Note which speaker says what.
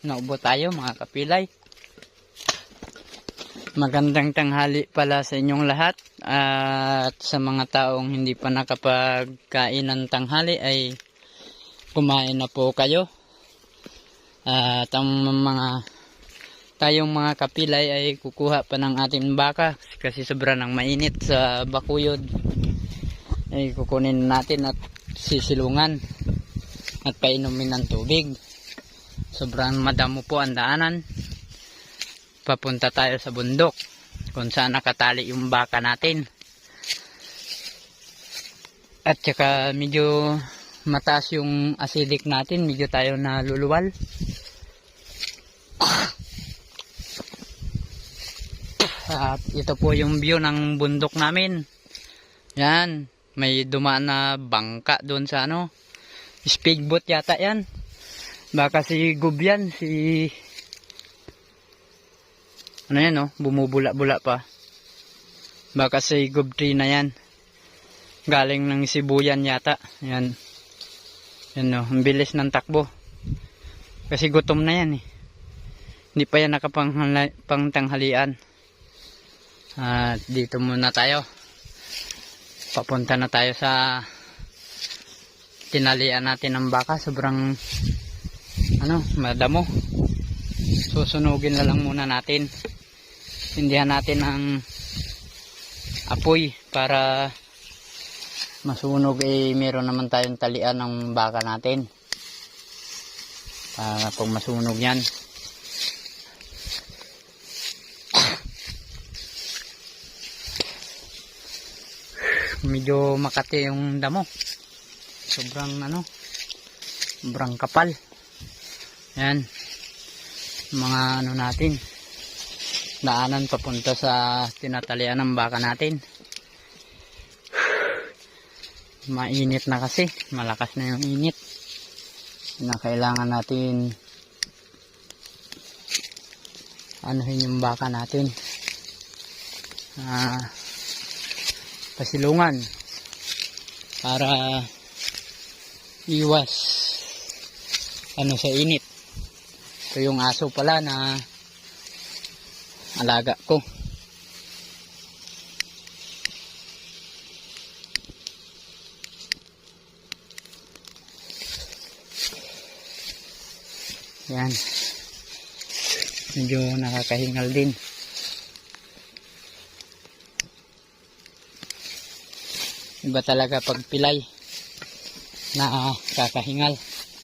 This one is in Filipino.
Speaker 1: Naubo tayo mga kapilay. Magandang tanghali pala sa inyong lahat. At sa mga taong hindi pa nakapagkain ng tanghali ay kumain na po kayo. At ang tayong mga kapilay ay kukuha pa ng ating baka kasi sobra nang mainit sa bakuyod. Ay kukunin natin at sisilungan at painumin ng tubig. Sobrang madamo po ang daanan. Papunta tayo sa bundok kung saan nakatali yung baka natin. At saka medyo mataas yung acidic natin, medyo tayo naluluwal. At ito po yung view ng bundok namin. Yan, may dumaan na bangka doon sa speedboat yata yan. Baka si Gubyan, yan bumubula-bula pa. Baka si Gubtri na yan. Galing ng Sibuyan yata. Yan. Yan ang bilis ng takbo. Kasi gutom na yan eh. Hindi pa yan nakapangtanghalian. At dito muna tayo. Papunta na tayo sa tinalian natin ng baka. Sobrang madamo. Susunugin na lang muna natin. Hindihan natin ang apoy para masunog. Meron naman tayong talian ng baka natin para pag masunog yan. Medyo makati yung damo. Sobrang sobrang kapal. Yan. Mga natin. Daanan papunta sa tinatalian ng baka natin. Mainit na kasi. Malakas na yung init. Na kailangan natin anuhin yung baka natin. Pasilungan. Para iwas sa init. Ito yung aso pala na alaga ko. Yan. Medyo nakakahingal din. Iba talaga pag pilay na kakahingal.